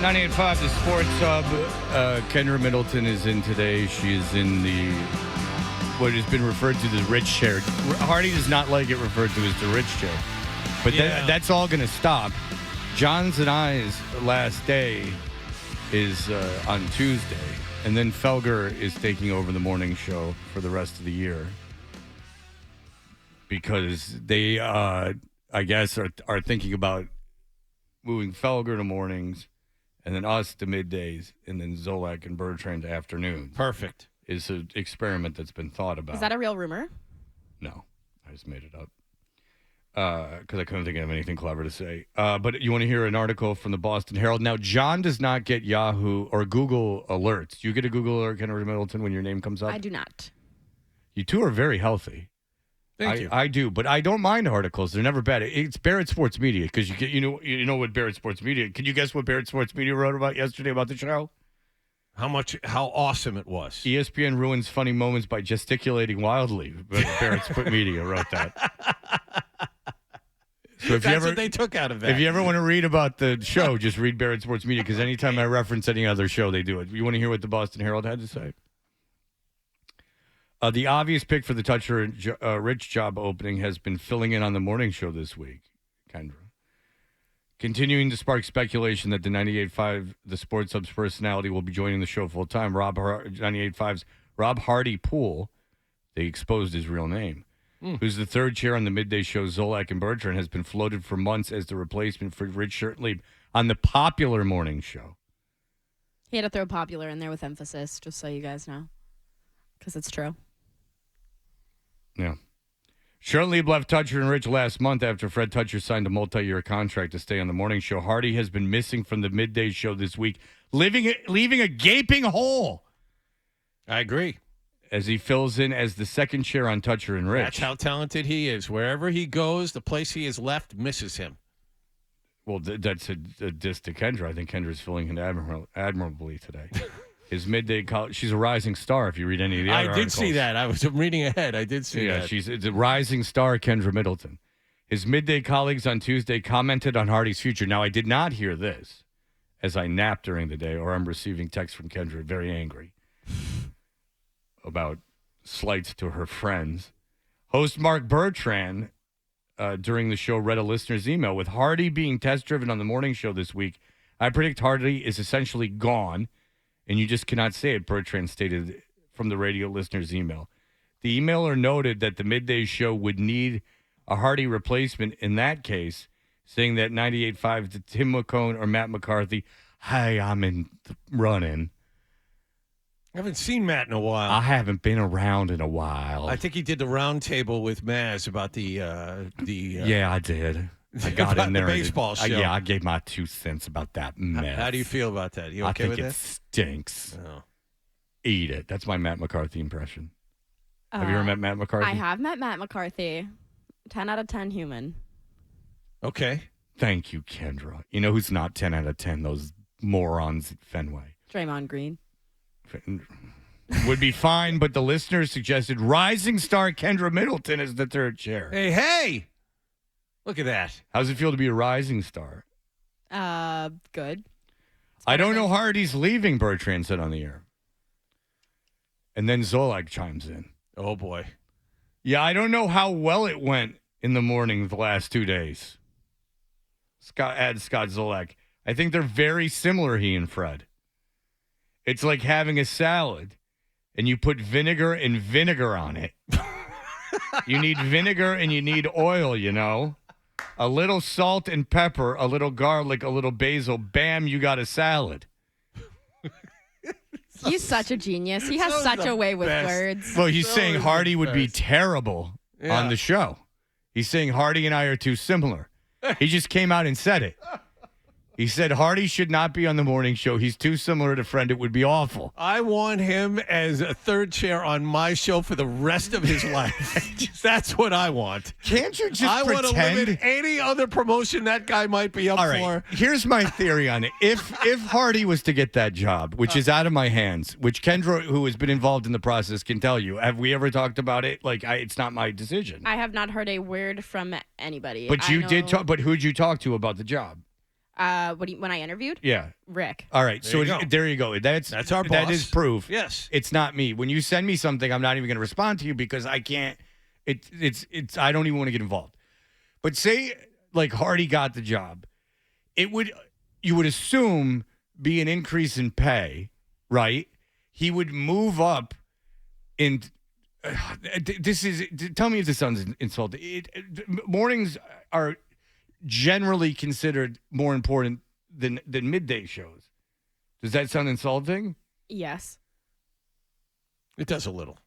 98.5, the Sports Hub. Kendra Middleton is in today. She is in what has been referred to as the rich chair. Hardy does not like it referred to as the rich chair. But that's all going to stop. John's and I's last day is on Tuesday. And then Felger is taking over the morning show for the rest of the year. Because they, I guess, are thinking about moving Felger to mornings. And then us to middays, and then Zolak and Bertrand to afternoons. Perfect. Is an experiment that's been thought about. Is that a real rumor? No, I just made it up. Because I couldn't think of anything clever to say. But you want to hear an article from the Boston Herald. Now, John does not get Yahoo or Google alerts. Do you get a Google alert, Kendra Middleton, when your name comes up? I do not. You two are very healthy. Thank you. I do, but I don't mind articles. They're never bad. It's Barrett Sports Media because you know what Barrett Sports Media. Can you guess what Barrett Sports Media wrote about yesterday about the show? How awesome it was. ESPN ruins funny moments by gesticulating wildly. Barrett Sports Media wrote that. So if That's what they took out of that. If you ever want to read about the show, just read Barrett Sports Media because anytime I reference any other show, they do it. You want to hear what the Boston Herald had to say? The obvious pick for the Toucher Rich job opening has been filling in on the morning show this week, Kendra. Continuing to spark speculation that the 98.5, the Sports Hub's personality, will be joining the show full-time. 98.5's Rob Hardy Poole, they exposed his real name, who's the third chair on the midday show Zolak and Bertrand, has been floated for months as the replacement for Rich Shirtlieb on the popular morning show. He had to throw popular in there with emphasis, just so you guys know, because it's true. Yeah. Shirtlieb left Toucher and Rich last month after Fred Toucher signed a multi-year contract to stay on the morning show. Hardy has been missing from the midday show this week, leaving a gaping hole. I agree. As he fills in as the second chair on Toucher and Rich. That's how talented he is. Wherever he goes, the place he has left misses him. Well, that's a diss to Kendra. I think Kendra's filling in admirably today. His midday college, she's a rising star if you read any of the other articles. I did see that. I was reading ahead. I did see that. Yeah, it's a rising star, Kendra Middleton. His midday colleagues on Tuesday commented on Hardy's future. Now, I did not hear this as I napped during the day, or I'm receiving texts from Kendra very angry about slights to her friends. Host Mark Bertrand during the show read a listener's email. With Hardy being test-driven on the morning show this week, I predict Hardy is essentially gone. And you just cannot say it, Bertrand stated from the radio listener's email. The emailer noted that the midday show would need a Hardy replacement in that case, saying that 98.5 to Tim McCone or Matt McCarthy, hey, I'm in the running. I haven't seen Matt in a while. I haven't been around in a while. I think he did the round table with Maz about the yeah, I did. I got in there. The baseball show. Yeah, I gave my 2 cents about that mess. How do you feel about that? You okay with that? I think it stinks. Oh. Eat it. That's my Matt McCarthy impression. Have you ever met Matt McCarthy? I have met Matt McCarthy. 10 out of 10 human. Okay. Thank you, Kendra. You know who's not 10 out of 10? Those morons at Fenway. Draymond Green. Would be fine, but the listeners suggested rising star Kendra Middleton as the third chair. Hey! Look at that. How's it feel to be a rising star? Good. I don't know Hardy's leaving, Bertrand said on the air. And then Zolak chimes in. Oh, boy. Yeah, I don't know how well it went in the morning the last 2 days. Scott Zolak. I think they're very similar, he and Fred. It's like having a salad, and you put vinegar and vinegar on it. You need vinegar and you need oil, you know. A little salt and pepper, a little garlic, a little basil. Bam, you got a salad. He's such a genius. He has such a way with words. Well, he's saying Hardy would be terrible on the show. He's saying Hardy and I are too similar. He just came out and said it. He said Hardy should not be on the morning show. He's too similar to Friend. It would be awful. I want him as a third chair on my show for the rest of his life. That's what I want. Can't you just I pretend? want to limit any other promotion that guy might be up All right, for. Here's my theory on it. If Hardy was to get that job, which is out of my hands, which Kendra, who has been involved in the process, can tell you, have we ever talked about it? Like, it's not my decision. I have not heard a word from anybody. But you did talk. But who'd you talk to about the job? When I interviewed? Yeah. Rick. All right. There you go. There you go. That's our boss. That is proof. Yes. It's not me. When you send me something, I'm not even going to respond to you because I can't. It's. I don't even want to get involved. But say like Hardy got the job, you would assume be an increase in pay, right? He would move up in. Tell me if this sounds insulting. Mornings are generally considered more important than midday shows. Does that sound insulting? Yes. It does a little.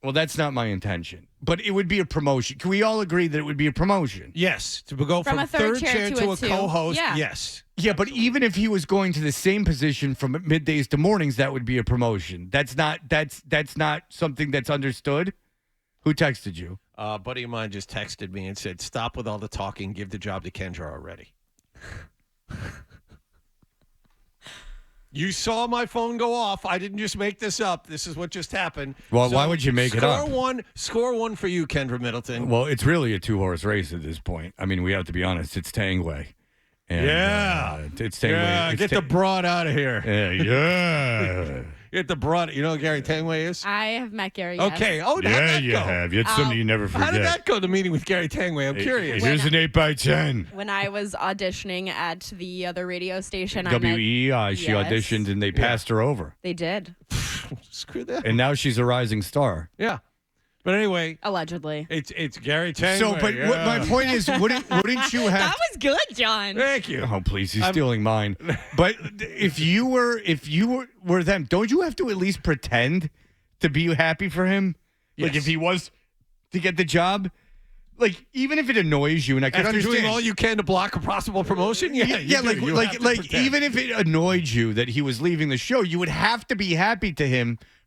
Well, that's not my intention. But it would be a promotion. Can we all agree that it would be a promotion? Yes. To go from a third chair chair to a two. co-host, Yeah. yes. Yeah, but even if he was going to the same position from middays to mornings, that would be a promotion. That's not something that's understood. Who texted you? A buddy of mine just texted me and said, "Stop with all the talking. Give the job to Kendra already." You saw my phone go off. I didn't just make this up. This is what just happened. Well, why would you make it up? Score one for you, Kendra Middleton. Well, it's really a 2-horse race at this point. I mean, we have to be honest. It's Tangway. And, it's Tangway. Yeah, get the broad out of here. Yeah. Get the broad. You know who Gary Tangway is? I have met Gary. Yes. Okay. Oh, how'd Yeah, that you go? have. It's something you never forget. How did that go, the meeting with Gary Tangway? I'm curious. Here's an 8x10. When I was auditioning at the other radio station, WEI, she Yes. auditioned and they passed her over. They did. Screw that. And now she's a rising star. Yeah. But anyway, Allegedly. it's Gary Tangway. So, but what my point is, wouldn't you have? That was good, John. Thank you. Oh, please, he's stealing mine. But if you were them, don't you have to at least pretend to be happy for him? Like Yes. if he was to get the job, like even if it annoys you, and I can After understand doing all you can to block a possible promotion? Yeah, you do. You have to pretend. even if it annoyed you that he was leaving the show, you would have to be happy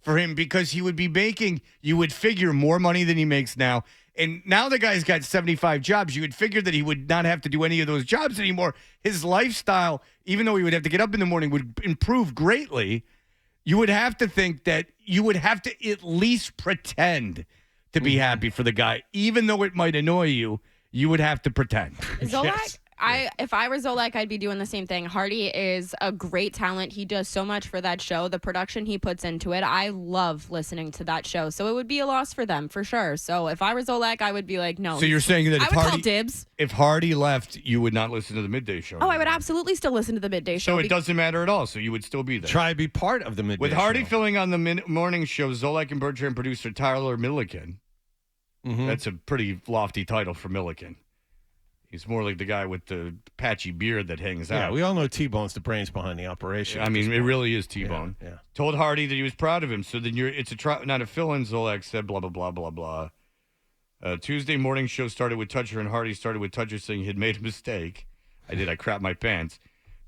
for him because he would be making, you would figure, more money than he makes now. And now the guy's got 75 jobs. You would figure that he would not have to do any of those jobs anymore. His lifestyle, even though he would have to get up in the morning, would improve greatly. You would have to think that you would have to at least pretend to be happy for the guy. Even though it might annoy you, you would have to pretend. Zolak, Yes. if I were Zolak, I'd be doing the same thing. Hardy is a great talent. He does so much for that show. The production he puts into it, I love listening to that show. So it would be a loss for them for sure. So if I were Zolak, I would be like, no. So you're saying that I would call dibs. if Hardy left, you would not listen to the midday show? Oh, I would absolutely still listen to the midday show. So it doesn't matter at all. So you would still be there. Try to be part of the midday With Hardy show. filling on the morning show, Zolak and Bertrand producer Tyler Milliken. Mhm. That's a pretty lofty title for Milliken. He's more like the guy with the patchy beard that hangs Yeah, out. we all know T-Bone's the brains behind the operation. I mean, it really is T-Bone. Yeah. Told Hardy that he was proud of him. So then it's not a fill-in, Zolak said, blah, blah, blah, blah, blah. Tuesday morning show started with Toucher, and Hardy started with Toucher saying he had made a mistake. I crapped my pants.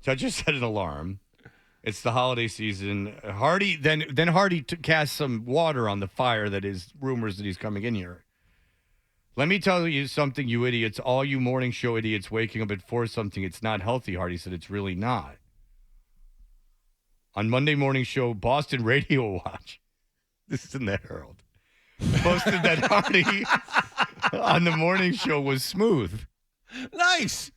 Toucher set an alarm. It's the holiday season. Hardy then Hardy cast some water on the fire that is rumors that he's coming in here. Let me tell you something, you idiots. All you morning show idiots waking up at 4 something. It's not healthy, Hardy said. It's really not. On Monday morning show, Boston Radio Watch. This is in the Herald. Posted that Hardy on the morning show was smooth. Nice.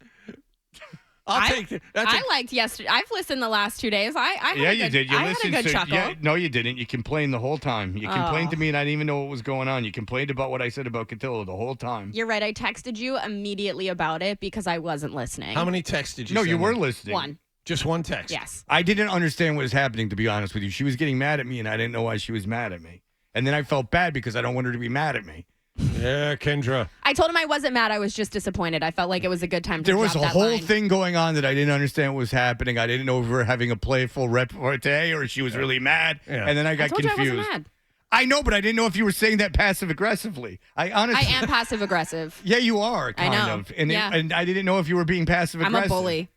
I'll take that. I liked yesterday. I've listened the last 2 days. I had Yeah, a you good, did. You I listened had a good to chuckle. Yeah, no, you didn't. You complained the whole time. You complained to Oh. me, and I didn't even know what was going on. You complained about what I said about Cotillo the whole time. You're right. I texted you immediately about it because I wasn't listening. How many texts did you No, send you were me? listening. One. Just one text? Yes. I didn't understand what was happening, to be honest with you. She was getting mad at me, and I didn't know why she was mad at me. And then I felt bad because I don't want her to be mad at me. Yeah, Kendra. I told him I wasn't mad. I was just disappointed. I felt like it was a good time to There was a drop that whole line. thing going on that I didn't understand what was happening. I didn't know if we were having a playful repartee or she was really mad. Yeah. And then I I got told confused. you I wasn't mad. I know, but I didn't know if you were saying that passive aggressively. I honestly, I am passive aggressive. Yeah, you are I kind know. of, and Yeah. and I didn't know if you were being passive I'm aggressive. a bully.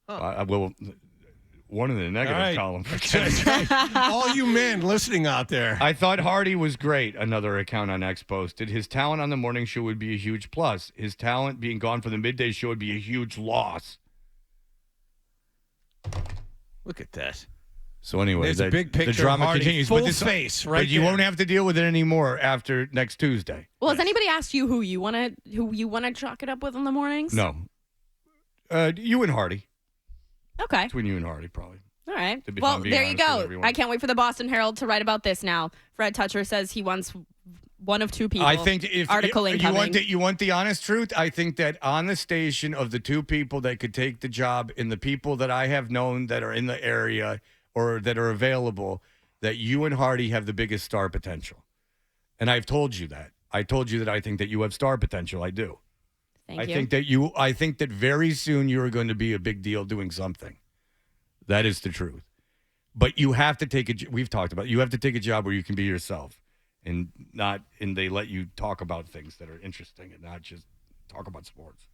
Well, one in the negative All right. column. All you men listening out there. I thought Hardy was great. Another account on X posted. His talent on the morning show would be a huge plus. His talent being gone from the midday show would be a huge loss. Look at that. So anyway, There's a big picture the drama of Hardy, continues. full but this, face right but you there. won't have to deal with it anymore after next Tuesday. Well, has anybody asked you who you want to chalk it up with in the mornings? No. You and Hardy. Okay. Between you and Hardy, probably. All right. To be- if Well, I'm being there you honest with go. everyone. I can't wait for the Boston Herald to write about this now. Fred Toucher says he wants one of two people. I think if article incoming. you want the honest truth, I think that on the station of the two people that could take the job and the people that I have known that are in the area or that are available, that you and Hardy have the biggest star potential. And I've told you that. I told you that I think that you have star potential. I do. Thank you. I think that very soon you are going to be a big deal doing something. That is the truth. But you have to take we've talked about it. You have to take a job where you can be yourself and they let you talk about things that are interesting and not just talk about sports.